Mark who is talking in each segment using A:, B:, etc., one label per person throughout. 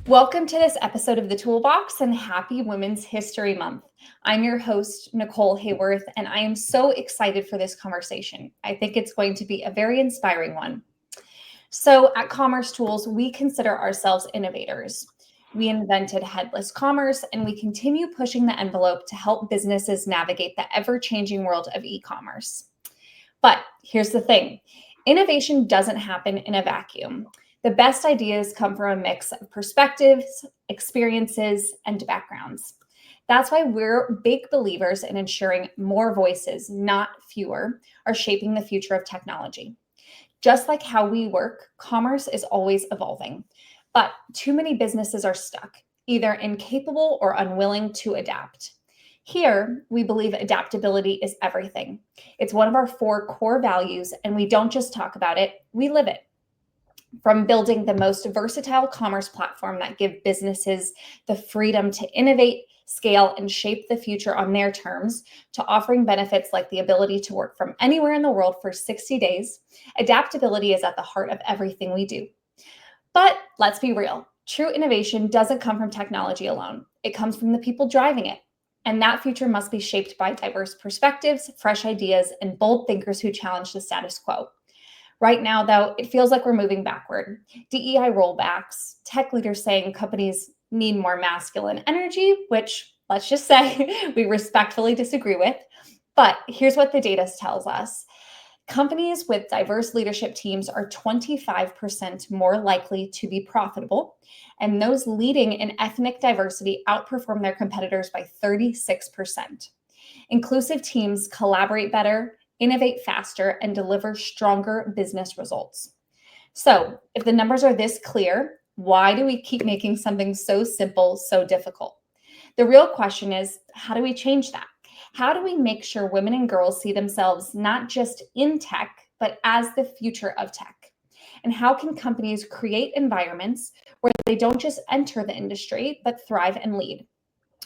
A: Welcome to this episode of the Toolbox and happy Women's History Month. I'm your host, Nicole Hayworth, and I am so excited for this conversation. I think it's going to be a very inspiring one. So at commercetools, we consider ourselves innovators. We invented headless commerce, and we continue pushing the envelope to help businesses navigate the ever-changing world of e-commerce. But here's the thing, innovation doesn't happen in a vacuum. The best ideas come from a mix of perspectives, experiences, and backgrounds. That's why we're big believers in ensuring more voices, not fewer, are shaping the future of technology. Just like how we work, commerce is always evolving, but too many businesses are stuck, either incapable or unwilling to adapt. Here, we believe adaptability is everything. It's one of our 4 core values, and we don't just talk about it, we live it. From building the most versatile commerce platform that gives businesses the freedom to innovate, scale, and shape the future on their terms, to offering benefits like the ability to work from anywhere in the world for 60 days, adaptability is at the heart of everything we do. But let's be real, true innovation doesn't come from technology alone. It comes from the people driving it. And that future must be shaped by diverse perspectives, fresh ideas, and bold thinkers who challenge the status quo. Right now, though, it feels like we're moving backward. DEI rollbacks, tech leaders saying companies need more masculine energy, which, let's just say, we respectfully disagree with. But here's what the data tells us. Companies with diverse leadership teams are 25% more likely to be profitable, and those leading in ethnic diversity outperform their competitors by 36%. Inclusive teams collaborate better, innovate faster, and deliver stronger business results. So if the numbers are this clear, why do we keep making something so simple so difficult? The real question is, how do we change that? How do we make sure women and girls see themselves not just in tech, but as the future of tech? And how can companies create environments where they don't just enter the industry, but thrive and lead?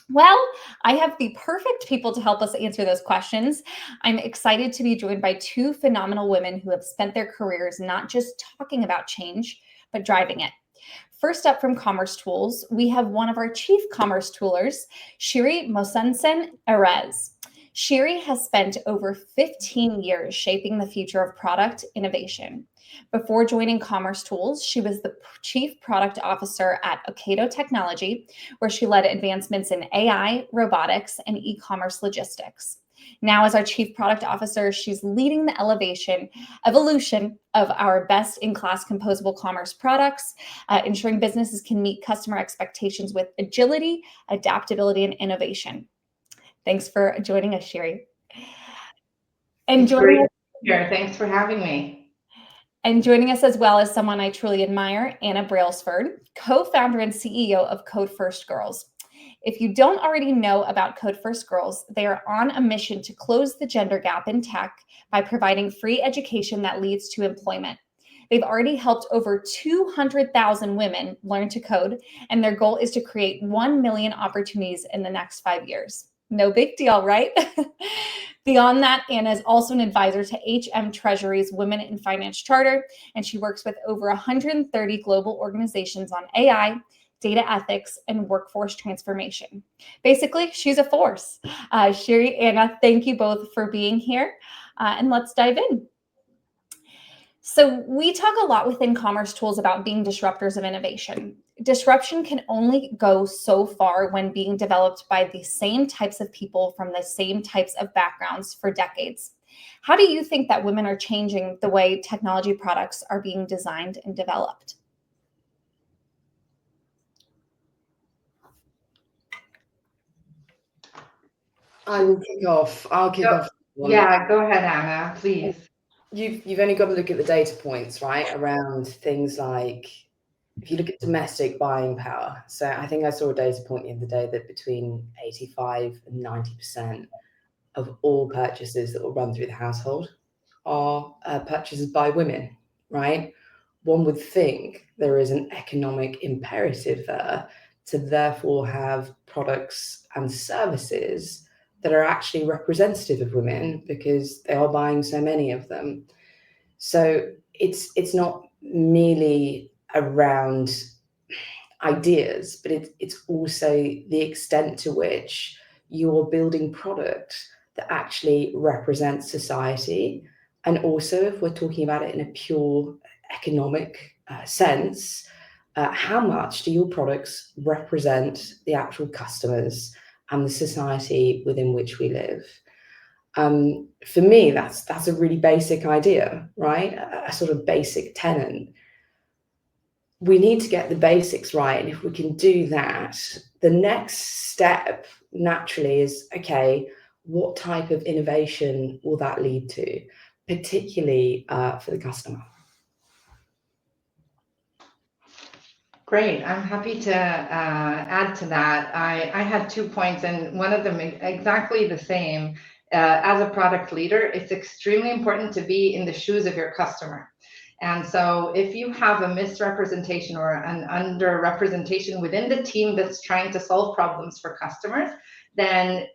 A: Well, I have the perfect people to help us answer those questions. I'm excited to be joined by 2 phenomenal women who have spent their careers not just talking about change, but driving it. First up from commercetools, we have one of our chief commercetoolers, Shiri Mosenzon Erez. Shiri has spent over 15 years shaping the future of product innovation. Before joining commercetools, she was the chief product officer at Ocado Technology, where she led advancements in AI, robotics, and e-commerce logistics. Now, as our chief product officer, she's leading the evolution of our best-in-class composable commerce products, ensuring businesses can meet customer expectations with agility, adaptability, and innovation. Thanks for joining us, Shiri.
B: And joining us here. Thanks for having me.
A: And joining us as well as someone I truly admire, Anna Brailsford, co-founder and CEO of Code First Girls. If you don't already know about Code First Girls, they are on a mission to close the gender gap in tech by providing free education that leads to employment. They've already helped over 200,000 women learn to code, and their goal is to create 1 million opportunities in the next 5 years. No big deal, right? Beyond that, Anna is also an advisor to HM Treasury's Women in Finance Charter, and she works with over 130 global organizations on AI, data ethics, and workforce transformation. Basically, she's a force. Shiri, Anna, thank you both for being here, and let's dive in. So we talk a lot within commercetools about being disruptors of innovation. Disruption can only go so far when being developed by the same types of people from the same types of backgrounds for decades. How do you think that women are changing the way technology products are being designed and developed?
C: I will kick off. I'll kick off.
B: Yeah, go ahead, Anna, please.
C: You've only got to look at the data points, right, around things like, if you look at domestic buying power. So I think I saw a data point the other day that between 85 and 90% of all purchases that will run through the household are purchases by women, right? One would think there is an economic imperative there to therefore have products and services that are actually representative of women because they are buying so many of them. So it's not merely around ideas, but it's also the extent to which you're building product that actually represents society. And also, if we're talking about it in a pure economic sense, how much do your products represent the actual customers and the society within which we live? For me, that's a really basic idea, right? A sort of basic tenet. We need to get the basics right. And if we can do that, the next step naturally is, okay, what type of innovation will that lead to, particularly for the customer?
B: Great. I'm happy to add to that. I had 2 points, and one of them exactly the same. As a product leader, it's extremely important to be in the shoes of your customer. And so if you have a misrepresentation or an underrepresentation within the team that's trying to solve problems for customers, then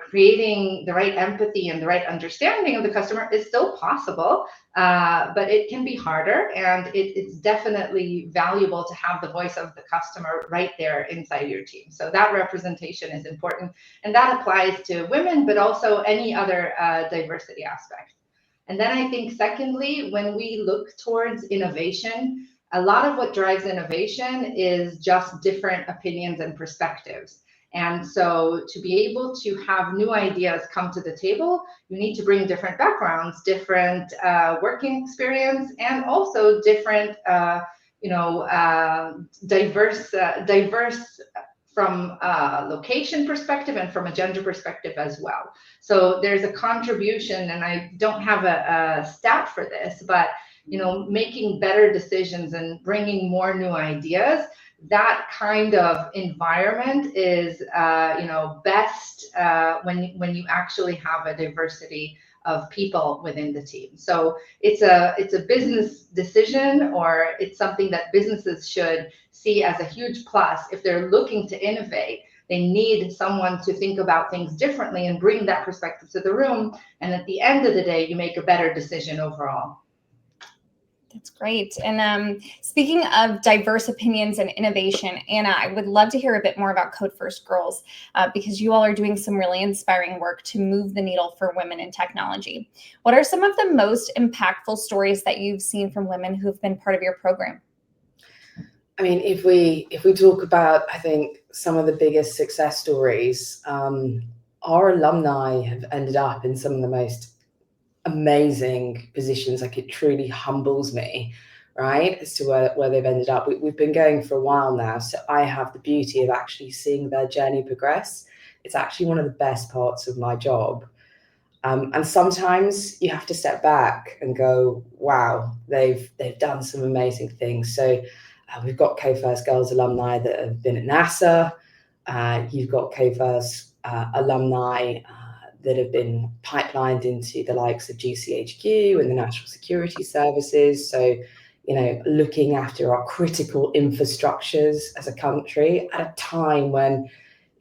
B: creating the right empathy and the right understanding of the customer is still possible, but it can be harder, and it's definitely valuable to have the voice of the customer right there inside your team. So that representation is important, and that applies to women, but also any other diversity aspect. And then I think, secondly, when we look towards innovation, a lot of what drives innovation is just different opinions and perspectives. And so to be able to have new ideas come to the table, you need to bring different backgrounds, different working experience, and also different, diverse from a location perspective and from a gender perspective as well. So there's a contribution, and I don't have a stat for this, but making better decisions and bringing more new ideas, that kind of environment is best when you actually have a diversity of people within the team. So it's a business decision, or it's something that businesses should see as a huge plus. If they're looking to innovate, they need someone to think about things differently and bring that perspective to the room. And at the end of the day, you make a better decision overall.
A: That's great. And speaking of diverse opinions and innovation, Anna, I would love to hear a bit more about Code First Girls, because you all are doing some really inspiring work to move the needle for women in technology. What are some of the most impactful stories that you've seen from women who have been part of your program?
C: I mean, if we talk about, I think, some of the biggest success stories, our alumni have ended up in some of the most amazing positions. Like, it truly humbles me, right, as to where they've ended up. We've been going for a while now, so I have the beauty of actually seeing their journey progress. It's actually one of the best parts of my job. And sometimes you have to step back and go, wow, they've done some amazing things. So we've got Code First Girls alumni that have been at NASA. You've got Code First alumni that have been pipelined into the likes of GCHQ and the National Security Services. So, looking after our critical infrastructures as a country at a time when,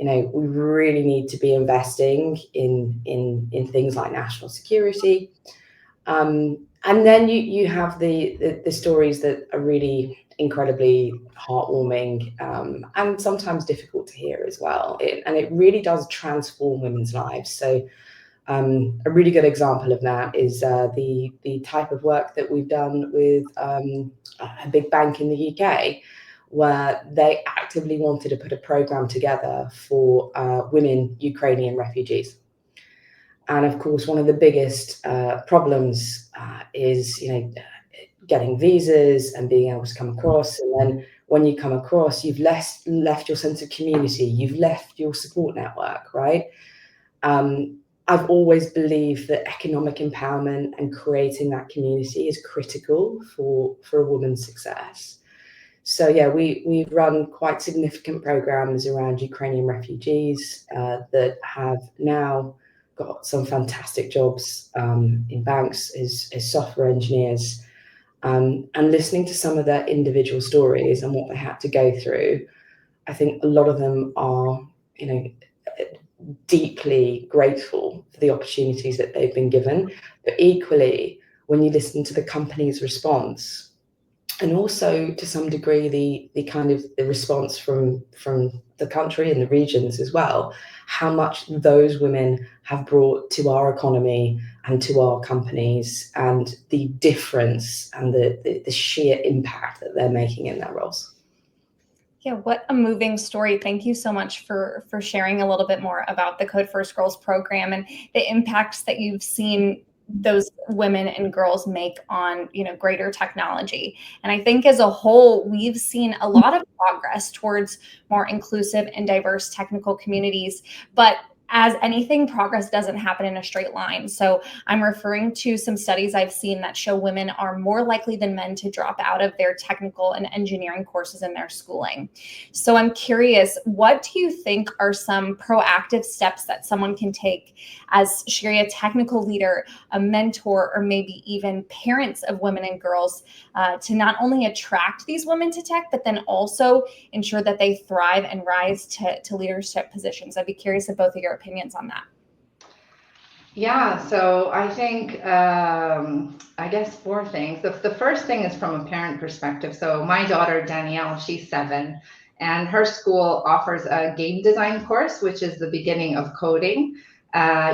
C: we really need to be investing in things like national security. And then you have the stories that are really incredibly heartwarming, and sometimes difficult to hear as well. And it really does transform women's lives. So a really good example of that is the type of work that we've done with a big bank in the UK, where they actively wanted to put a program together for women Ukrainian refugees. And of course, one of the biggest problems is, getting visas and being able to come across. And then when you come across, you've left your sense of community, you've left your support network, right? I've always believed that economic empowerment and creating that community is critical for a woman's success. So yeah, we've run quite significant programs around Ukrainian refugees that have now got some fantastic jobs in banks as software engineers. And listening to some of their individual stories and what they had to go through, I think a lot of them are, deeply grateful for the opportunities that they've been given. But equally, when you listen to the company's response, and also to some degree the kind of the response from the country and the regions as well, how much those women have brought to our economy and to our companies, and the difference and the sheer impact that they're making in their roles.
A: Yeah, what a moving story. Thank you so much for sharing a little bit more about the Code First Girls program and the impacts that you've seen those women and girls make on, greater technology. And I think as a whole, we've seen a lot of progress towards more inclusive and diverse technical communities, but as anything, progress doesn't happen in a straight line. So I'm referring to some studies I've seen that show women are more likely than men to drop out of their technical and engineering courses in their schooling. So I'm curious, what do you think are some proactive steps that someone can take as Shiri, a technical leader, a mentor, or maybe even parents of women and girls to not only attract these women to tech, but then also ensure that they thrive and rise to leadership positions? I'd be curious of both of your opinions on that.
B: Yeah, so I think, I guess 4 things. The first thing is from a parent perspective. So my daughter, Danielle, she's 7, and her school offers a game design course, which is the beginning of coding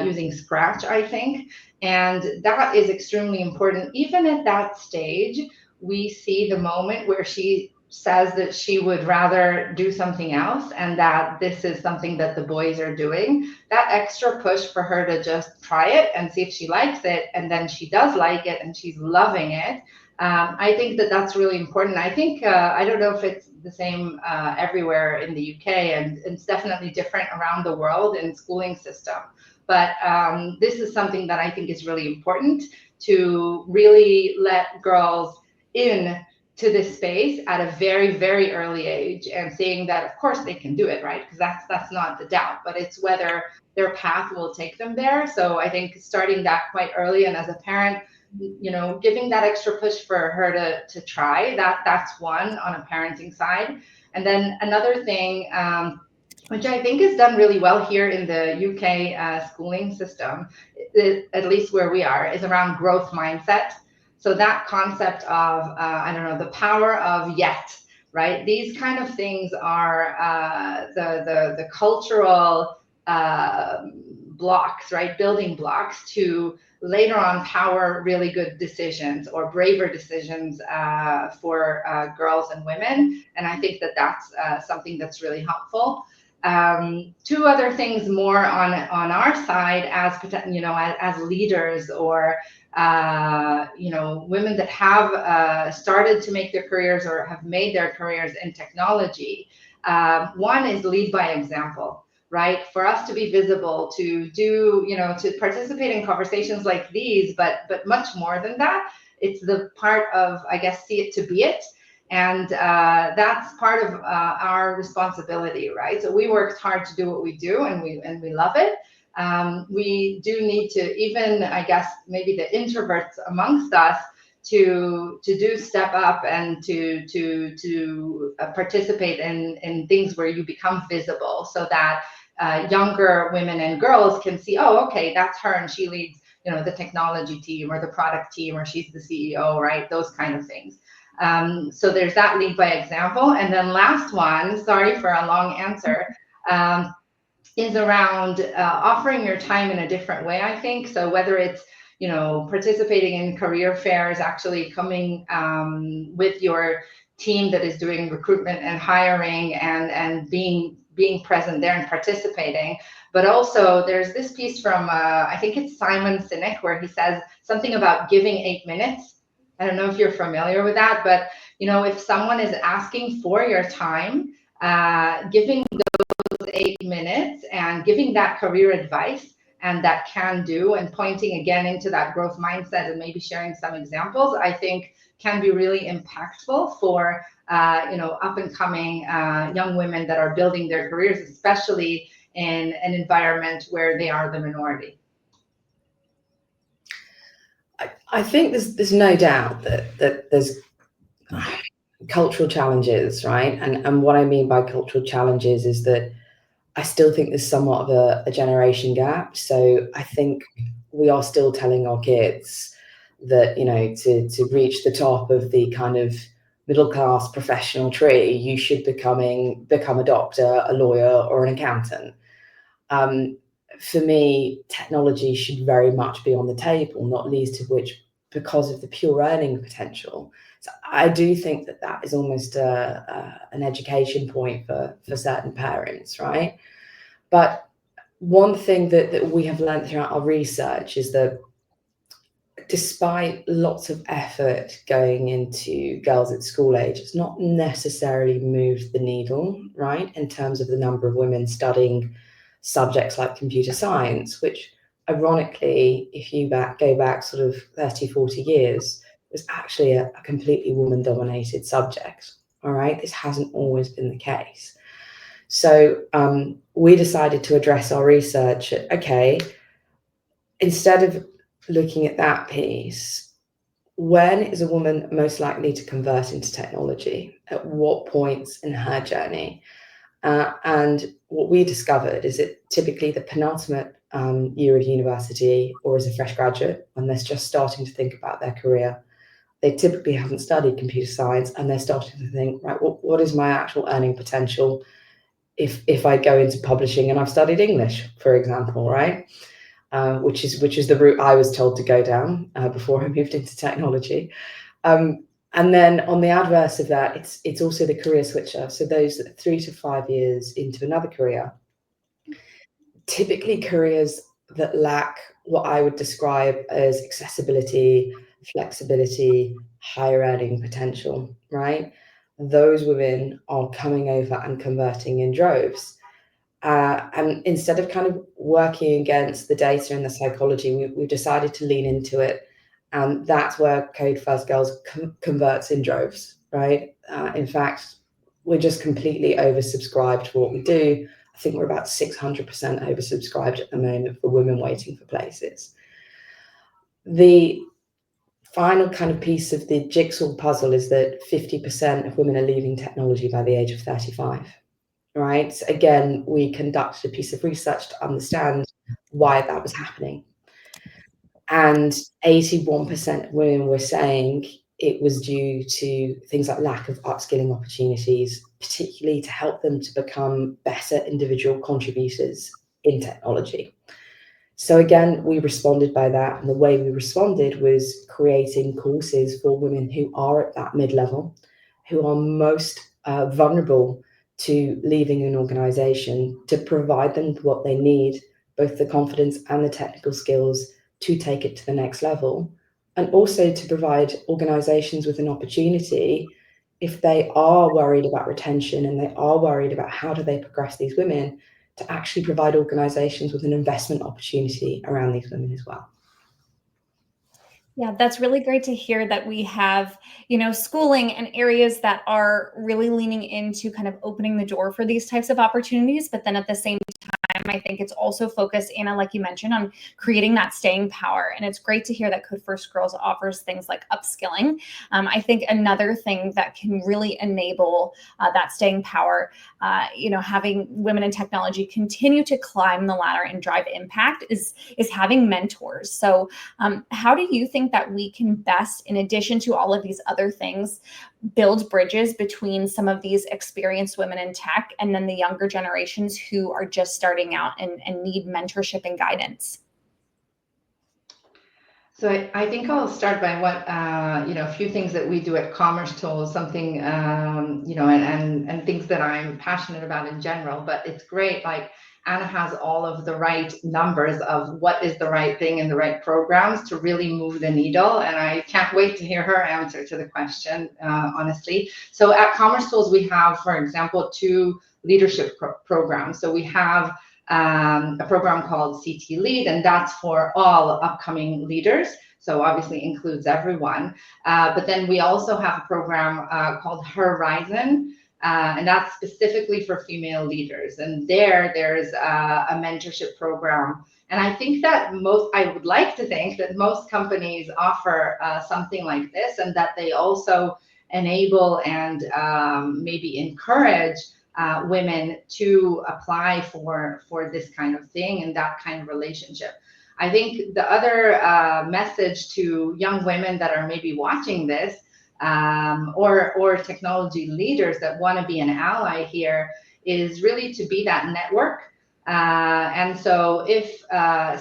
B: using Scratch, I think. And that is extremely important. Even at that stage, we see the moment where she says that she would rather do something else and that this is something that the boys are doing. That extra push for her to just try it and see if she likes it, and then she does like it and she's loving it. I think that that's really important. I think, I don't know if it's the same everywhere in the UK, and it's definitely different around the world in schooling system. But this is something that I think is really important, to really let girls in to this space at a very, very early age, and seeing that of course they can do it, right? Because that's not the doubt, but it's whether their path will take them there. So I think starting that quite early, and as a parent, giving that extra push for her to try, that's one on a parenting side. And then another thing, which I think is done really well here in the UK schooling system, at least where we are, is around growth mindset. So that concept of, the power of yet, right? These kind of things are the cultural blocks, right? Building blocks to later on power really good decisions or braver decisions for girls and women. And I think that that's something that's really helpful. 2 other things more on our side as leaders, or women that have started to make their careers or have made their careers in technology. One is lead by example, right? For us to be visible, to do, to participate in conversations like these, but much more than that, it's the part of, I guess, see it to be it. And that's part of our responsibility, right? So we worked hard to do what we do, and we love it. We do need to, even, I guess, maybe the introverts amongst us, to do step up and to participate in things where you become visible, so that younger women and girls can see, oh, okay, that's her, and she leads, the technology team or the product team, or she's the CEO, right? Those kind of things. So there's that lead by example. And then last one, sorry for a long answer, is around offering your time in a different way, I think. So whether it's, participating in career fairs, actually coming with your team that is doing recruitment and hiring, and being present there and participating. But also there's this piece from, I think it's Simon Sinek, where he says something about giving 8 minutes. I don't know if you're familiar with that, but if someone is asking for your time, giving those 8 minutes and giving that career advice and that can do, and pointing again into that growth mindset and maybe sharing some examples, I think can be really impactful for up and coming young women that are building their careers, especially in an environment where they are the minority.
C: I think there's no doubt that there's cultural challenges, right? And what I mean by cultural challenges is that I still think there's somewhat of a generation gap. So I think we are still telling our kids that, you know, to reach the top of the kind of middle class professional tree, you should become a doctor, a lawyer, or an accountant. For me, technology should very much be on the table, not least of which because of the pure earning potential. So I do think that is almost an education point for certain parents, right? But one thing that we have learned throughout our research is that despite lots of effort going into girls at school age, it's not necessarily moved the needle, right, in terms of the number of women studying subjects like computer science, which ironically, if you go back sort of 30, 40 years, was actually a completely woman-dominated subject, all right? This hasn't always been the case. So we decided to address our research at, okay, instead of looking at that piece, when is a woman most likely to convert into technology? At what points in her journey? And what we discovered is that typically the penultimate year of university or as a fresh graduate, when they're just starting to think about their career, they typically haven't studied computer science and they're starting to think, right, what is my actual earning potential if I go into publishing and I've studied English, for example, right? Which is the route I was told to go down before I moved into technology. And then on the adverse of that, it's also the career switcher. So those 3 to 5 years into another career, typically careers that lack what I would describe as accessibility, flexibility, higher earning potential, right? Those women are coming over and converting in droves. And instead of kind of working against the data and the psychology, we decided to lean into it. And that's where Code First Girls converts in droves, right? In fact, we're just completely oversubscribed for what we do. I think we're about 600% oversubscribed at the moment for women waiting for places. The final kind of piece of the jigsaw puzzle is that 50% of women are leaving technology by the age of 35. Right? Again, we conducted a piece of research to understand why that was happening. And 81% of women were saying it was due to things like lack of upskilling opportunities, particularly to help them to become better individual contributors in technology. So again, we responded by that. And the way we responded was creating courses for women who are at that mid-level, who are most vulnerable to leaving an organization, to provide them what they need, both the confidence and the technical skills to take it to the next level, and also to provide organizations with an opportunity if they are worried about retention and they are worried about how do they progress these women, to actually provide organizations with an investment opportunity around these women as well.
A: Yeah, that's really great to hear that we have, schooling and areas that are really leaning into kind of opening the door for these types of opportunities. But then at the same time, I think it's also focused, Anna, like you mentioned, on creating that staying power. And it's great to hear that Code First Girls offers things like upskilling. I think another thing that can really enable that staying power, having women in technology continue to climb the ladder and drive impact is having mentors. So how do you think that we can best, in addition to all of these other things, build bridges between some of these experienced women in tech and then the younger generations who are just starting out and need mentorship and guidance?
B: So I think I'll start by what, a few things that we do at commercetools, something, and things that I'm passionate about in general, but it's great. Like Anna has all of the right numbers of what is the right thing and the right programs to really move the needle. And I can't wait to hear her answer to the question, honestly. So at commercetools, we have, for example, 2 leadership programs. So we have a program called CT Lead, and that's for all upcoming leaders. So obviously includes everyone. But then we also have a program called Horizon, And that's specifically for female leaders. And there's a mentorship program. And I think that I would like to think that most companies offer something like this, and that they also enable and maybe encourage women to apply for this kind of thing and that kind of relationship. I think the other message to young women that are maybe watching this, or technology leaders that want to be an ally here, is really to be that network. And so if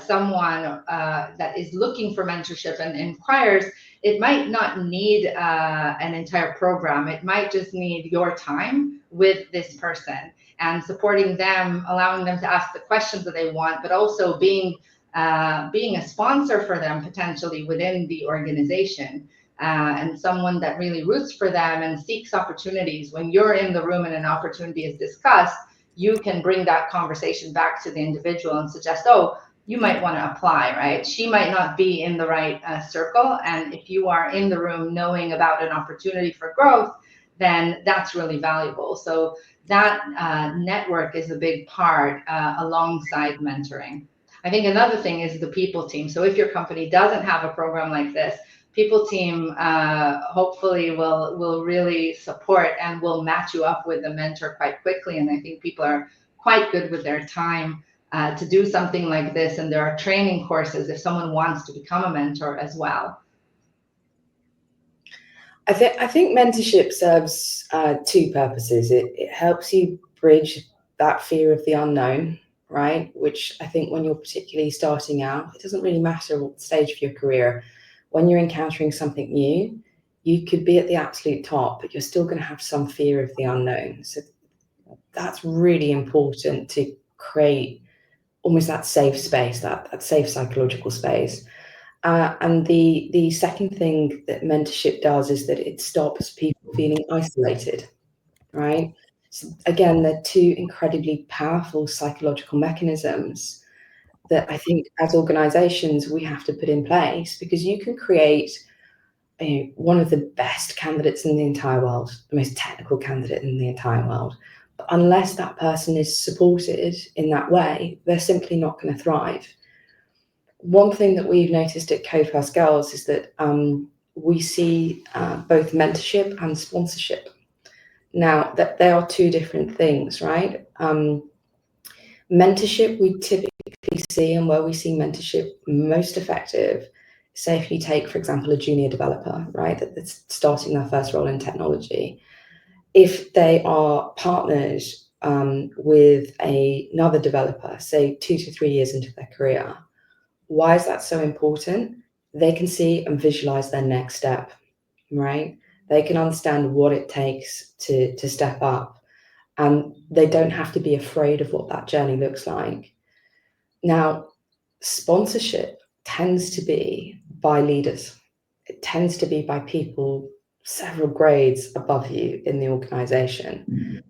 B: someone that is looking for mentorship and inquires, it might not need an entire program. It might just need your time with this person and supporting them, allowing them to ask the questions that they want, but also being a sponsor for them potentially within the organization, and someone that really roots for them and seeks opportunities. When you're in the room and an opportunity is discussed, you can bring that conversation back to the individual and suggest, oh, you might want to apply, right? She might not be in the right circle. And if you are in the room knowing about an opportunity for growth, then that's really valuable. So that network is a big part alongside mentoring. I think another thing is the people team. So if your company doesn't have a program like this, people team hopefully will really support and will match you up with a mentor quite quickly. And I think people are quite good with their time to do something like this. And there are training courses if someone wants to become a mentor as well.
C: I think mentorship serves two purposes. It helps you bridge that fear of the unknown, right? Which I think when you're particularly starting out, it doesn't really matter what stage of your career. When you're encountering something new, you could be at the absolute top, but you're still going to have some fear of the unknown. So that's really important to create almost that safe space, that safe psychological space. And the second thing that mentorship does is that it stops people feeling isolated, right? So again, they're two incredibly powerful psychological mechanisms that I think as organizations we have to put in place, because you can create one of the best candidates in the entire world, the most technical candidate in the entire world. But unless that person is supported in that way, they're simply not going to thrive. One thing that we've noticed at Code First Girls is that we see both mentorship and sponsorship. Now, that they are two different things, right? Mentorship we typically see, and where we see mentorship most effective, say if you take, for example, a junior developer, right, that's starting their first role in technology. If they are partnered with another developer, say 2 to 3 years into their career, why is that so important? They can see and visualize their next step, right? They can understand what it takes to step up, and they don't have to be afraid of what that journey looks like. Now, sponsorship tends to be by leaders. It tends to be by people several grades above you in the organization.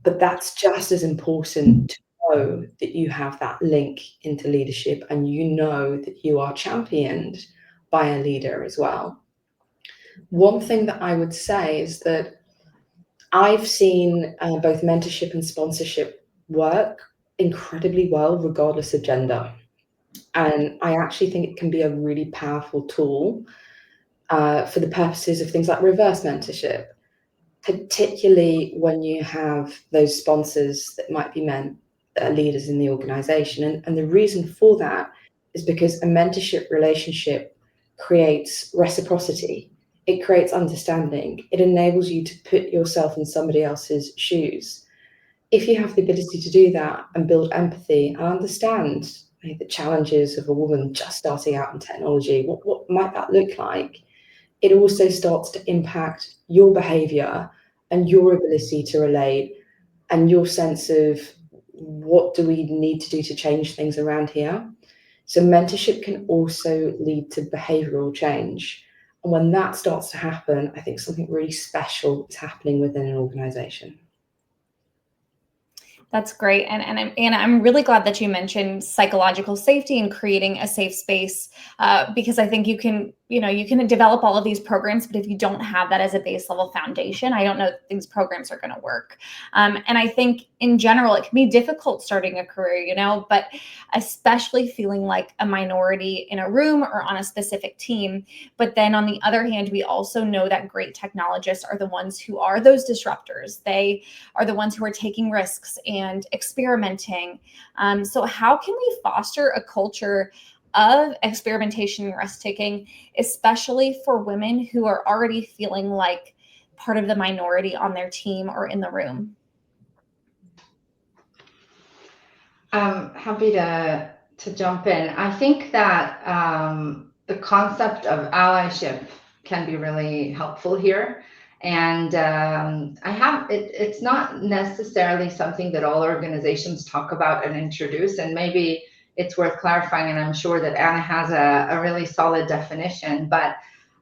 C: But that's just as important to know that you have that link into leadership, and you know that you are championed by a leader as well. One thing that I would say is that I've seen both mentorship and sponsorship work incredibly well, regardless of gender. And I actually think it can be a really powerful tool for the purposes of things like reverse mentorship, particularly when you have those sponsors that might be men that are leaders in the organization. And the reason for that is because a mentorship relationship creates reciprocity. It creates understanding. It enables you to put yourself in somebody else's shoes. If you have the ability to do that and build empathy and understand the challenges of a woman just starting out in technology, what might that look like? It also starts to impact your behavior and your ability to relate and your sense of what do we need to do to change things around here. So mentorship can also lead to behavioral change. And when that starts to happen, I think something really special is happening within an organization.
A: That's great. And I'm really glad that you mentioned psychological safety and creating a safe space, because I think you can develop all of these programs, but if you don't have that as a base level foundation, I don't know if these programs are going to work. And I think in general, it can be difficult starting a career, but especially feeling like a minority in a room or on a specific team. But then on the other hand, we also know that great technologists are the ones who are those disruptors. They are the ones who are taking risks and experimenting. So how can we foster a culture of experimentation and risk taking, especially for women who are already feeling like part of the minority on their team or in the room?
B: I'm happy to jump in. I think that the concept of allyship can be really helpful here. And it's not necessarily something that all organizations talk about and introduce, and maybe it's worth clarifying, and I'm sure that Anna has a really solid definition, but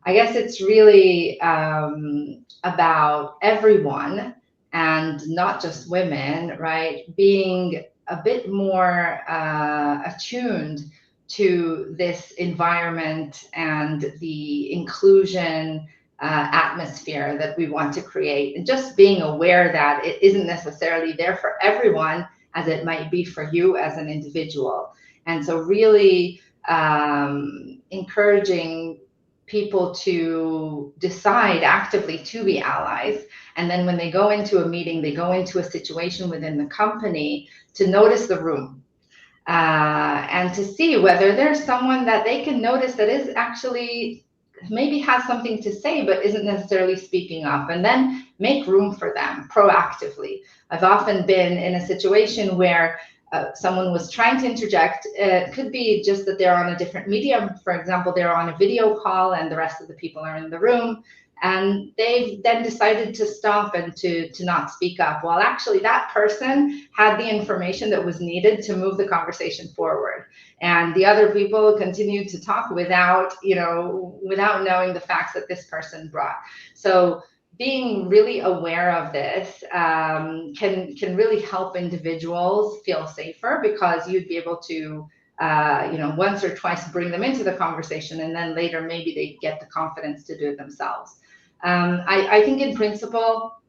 B: I guess it's really about everyone and not just women, right? Being a bit more attuned to this environment and the inclusion atmosphere that we want to create, and just being aware that it isn't necessarily there for everyone as it might be for you as an individual. And so really encouraging people to decide actively to be allies. And then when they go into a meeting, they go into a situation within the company, to notice the room and to see whether there's someone that they can notice that is actually maybe has something to say but isn't necessarily speaking up, and then make room for them proactively. I've often been in a situation where someone was trying to interject. It could be just that they're on a different medium. For example, they're on a video call and the rest of the people are in the room, and they've then decided to stop and to not speak up. Well, actually, that person had the information that was needed to move the conversation forward. And the other people continued to talk without knowing the facts that this person brought. So being really aware of this can really help individuals feel safer, because you'd be able to once or twice bring them into the conversation, and then later maybe they get the confidence to do it themselves. I think in principle,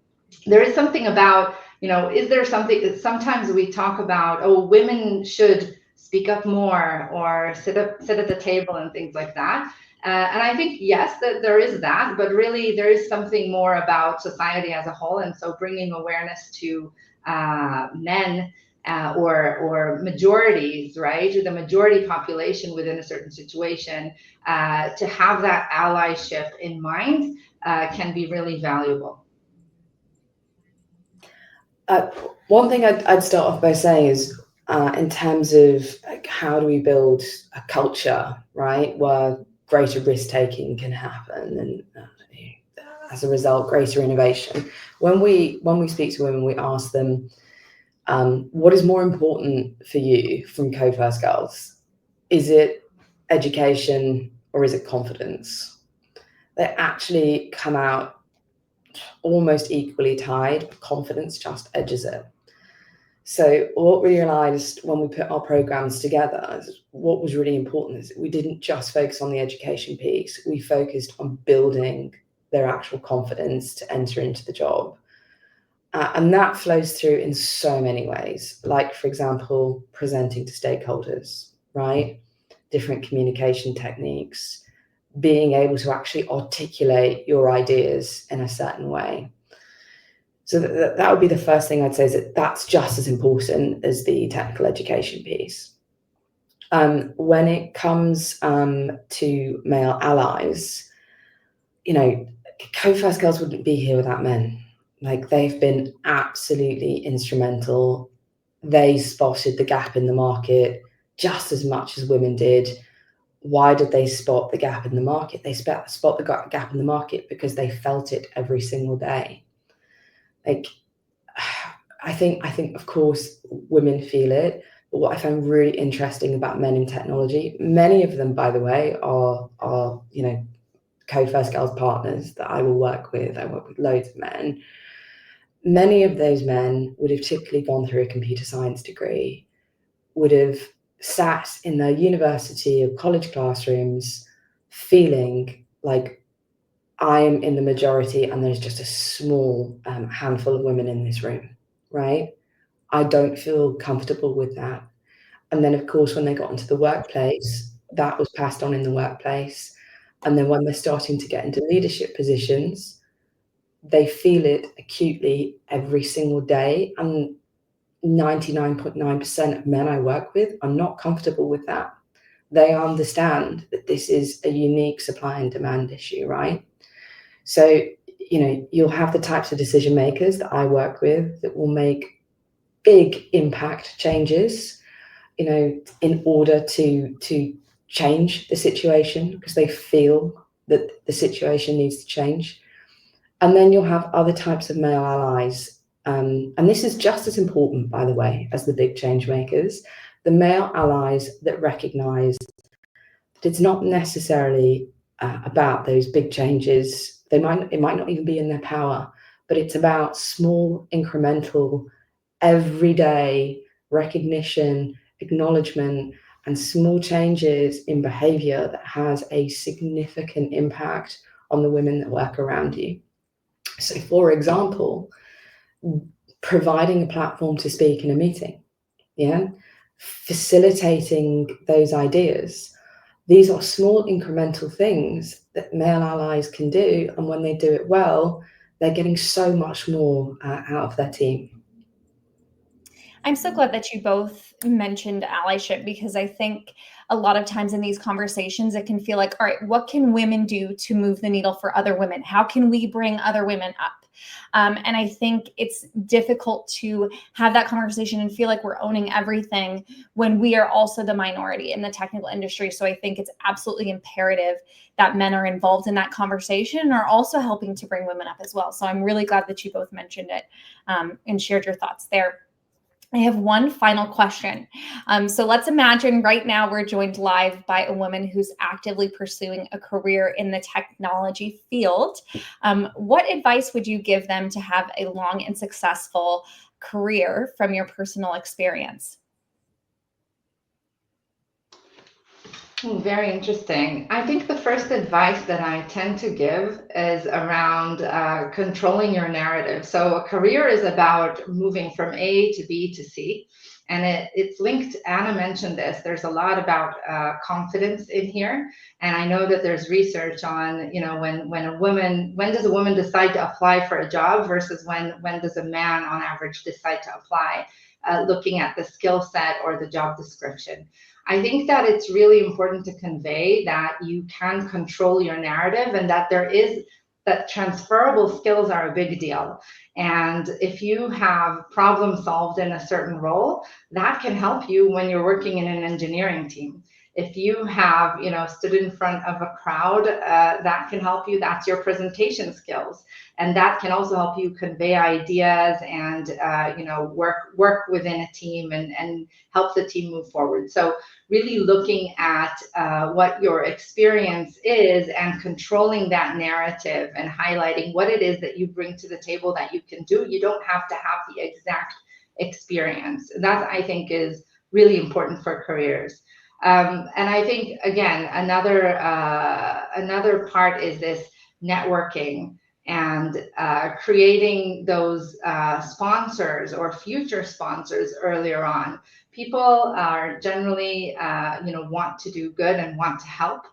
B: there is something about, is there something that sometimes we talk about, oh, women should speak up more or sit at the table and things like that. And I think, yes, that there is that, but really there is something more about society as a whole. And so bringing awareness to men or majorities, right, or the majority population within a certain situation, to have that allyship in mind can be really valuable.
C: One thing I'd start off by saying is, in terms of how do we build a culture, right, where greater risk-taking can happen, and as a result, greater innovation. When we speak to women, we ask them, what is more important for you from Co-First Girls? Is it education or is it confidence? They actually come out almost equally tied. Confidence just edges it. So what we realized when we put our programs together is what was really important is we didn't just focus on the education piece. We focused on building their actual confidence to enter into the job. And that flows through in so many ways, like, for example, presenting to stakeholders, right? Different communication techniques, being able to actually articulate your ideas in a certain way. So that would be the first thing I'd say, is that that's just as important as the technical education piece. When it comes to male allies, Co-First Girls wouldn't be here without men. Like, they've been absolutely instrumental. They spotted the gap in the market just as much as women did. Why did they spot the gap in the market? They spot the gap in the market because they felt it every single day. Like, I think of course women feel it, but what I found really interesting about men in technology, many of them, by the way, are Co-First Girls partners that I will work with. I work with loads of men. many of those men would have typically gone through a computer science degree, would have sat in their university or college classrooms feeling like I am in the majority and there's just a small handful of women in this room, right? I don't feel comfortable with that. And then, of course, when they got into the workplace, that was passed on in the workplace. And then when they're starting to get into leadership positions, they feel it acutely every single day. And 99.9% of men I work with are not comfortable with that. They understand that this is a unique supply and demand issue, right? So, you'll have the types of decision makers that I work with that will make big impact changes, in order to change the situation because they feel that the situation needs to change. And then you'll have other types of male allies. And this is just as important, by the way, as the big change makers, the male allies that recognize that it's not necessarily about those big changes. It might not even be in their power, but it's about small, incremental, everyday recognition, acknowledgement, and small changes in behavior that has a significant impact on the women that work around you. So, for example, providing a platform to speak in a meeting, facilitating those ideas. These are small incremental things that male allies can do, and when they do it well, they're getting so much more out of their team.
A: I'm so glad that you both mentioned allyship, because I think a lot of times in these conversations, it can feel like, all right, what can women do to move the needle for other women? How can we bring other women up? And I think it's difficult to have that conversation and feel like we're owning everything when we are also the minority in the technical industry. So I think it's absolutely imperative that men are involved in that conversation and are also helping to bring women up as well. So I'm really glad that you both mentioned it and shared your thoughts there. I have one final question. So let's imagine right now we're joined live by a woman who's actively pursuing a career in the technology field. What advice would you give them to have a long and successful career from your personal experience?
B: Very interesting. I think the first advice that I tend to give is around controlling your narrative. So a career is about moving from A to B to C. And it's linked, Anna mentioned this, there's a lot about confidence in here. And I know that there's research on, when does a woman decide to apply for a job versus when does a man on average decide to apply, looking at the skill set or the job description. I think that it's really important to convey that you can control your narrative and that that transferable skills are a big deal. And if you have problem solved in a certain role, that can help you when you're working in an engineering team. If you have, stood in front of a crowd, that can help you. That's your presentation skills. And that can also help you convey ideas and, work within a team and help the team move forward. So really looking at what your experience is and controlling that narrative and highlighting what it is that you bring to the table that you can do. You don't have to have the exact experience. That, I think, is really important for careers. And I think, again, another part is this networking and creating those sponsors or future sponsors earlier on. People are generally, want to do good and want to help.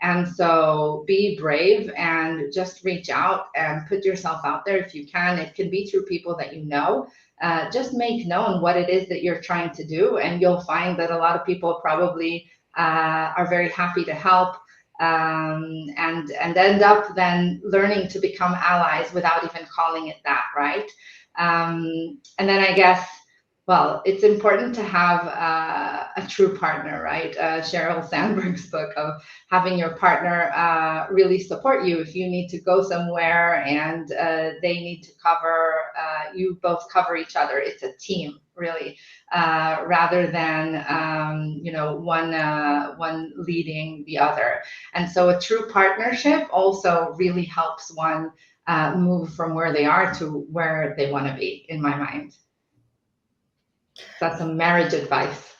B: And so be brave and just reach out and put yourself out there if you can. It can be through people that you know. Just make known what it is that you're trying to do, and you'll find that a lot of people probably are very happy to help, and end up then learning to become allies without even calling it that, right? And then I guess, well, it's important to have a true partner, right? Sheryl Sandberg's book of having your partner really support you if you need to go somewhere and they need to cover, you both cover each other. It's a team, really, rather than one leading the other. And so a true partnership also really helps one move from where they are to where they want to be, in my mind. That's some marriage advice.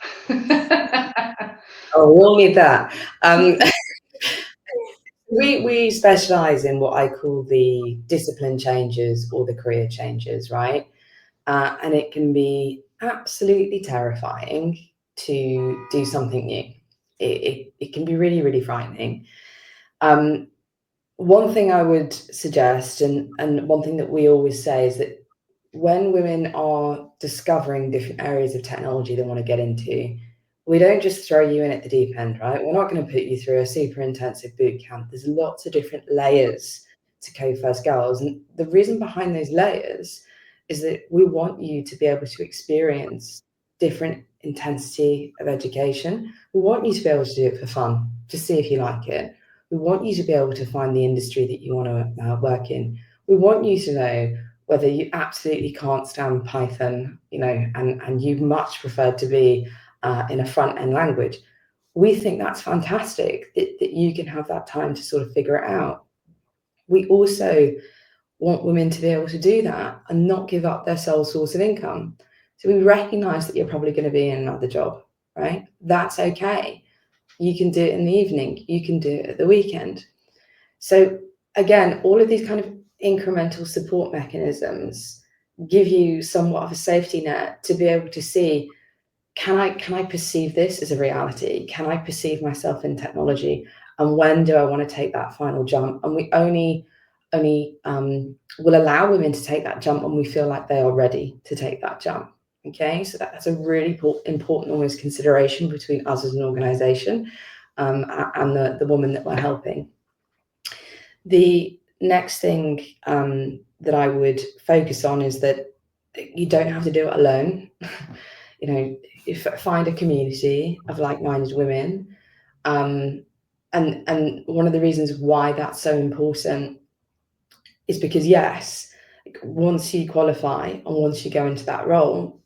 C: Oh, we'll need that. We specialize in what I call the discipline changes or the career changes, right? And it can be absolutely terrifying to do something new. It can be really, really frightening. One thing I would suggest, and one thing that we always say, is that when women are discovering different areas of technology they want to get into, we don't just throw you in at the deep end, right? We're not going to put you through a super intensive boot camp. There's lots of different layers to Code First Girls. And the reason behind those layers is that we want you to be able to experience different intensity of education. We want you to be able to do it for fun, to see if you like it. We want you to be able to find the industry that you want to work in. We want you to know whether you absolutely can't stand Python, and you much prefer to be in a front-end language. We think that's fantastic, that you can have that time to sort of figure it out. We also want women to be able to do that and not give up their sole source of income. So we recognize that you're probably going to be in another job, right? That's okay. You can do it in the evening. You can do it at the weekend. So again, all of these kind of incremental support mechanisms give you somewhat of a safety net to be able to see, can I perceive this as a reality? Can I perceive myself in technology? And when do I want to take that final jump? And we only will allow women to take that jump when we feel like they are ready to take that jump. Okay, so that's a really important almost consideration between us as an organization and the woman that we're helping. The next thing that I would focus on is that you don't have to do it alone. Find a community of like-minded women. And one of the reasons why that's so important is because, yes, once you qualify and once you go into that role,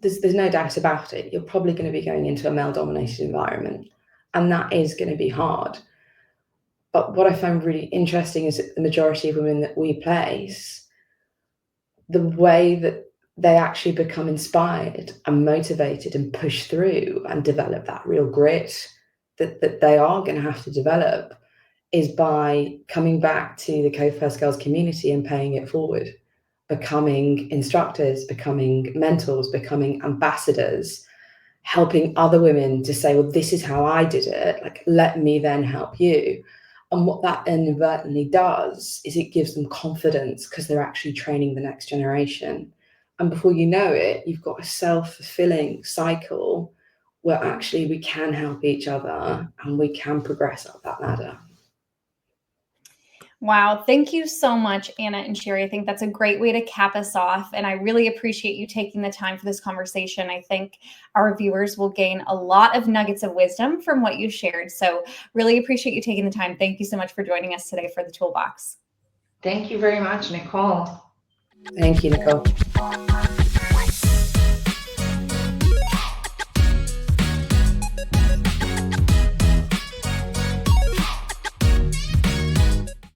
C: there's no doubt about it, you're probably going to be going into a male-dominated environment, and that is going to be hard. But what I find really interesting is that the majority of women that we place, the way that they actually become inspired and motivated and push through and develop that real grit that they are going to have to develop is by coming back to the Code First Girls community and paying it forward, becoming instructors, becoming mentors, becoming ambassadors, helping other women to say, well, this is how I did it, like, let me then help you. And what that inadvertently does is it gives them confidence because they're actually training the next generation. And before you know it, you've got a self-fulfilling cycle where actually we can help each other and we can progress up that ladder.
A: Wow. Thank you so much, Anna and Shiri. I think that's a great way to cap us off. And I really appreciate you taking the time for this conversation. I think our viewers will gain a lot of nuggets of wisdom from what you shared. So really appreciate you taking the time. Thank you so much for joining us today for the Toolbox.
B: Thank you very much, Nicole.
C: Thank you, Nicole.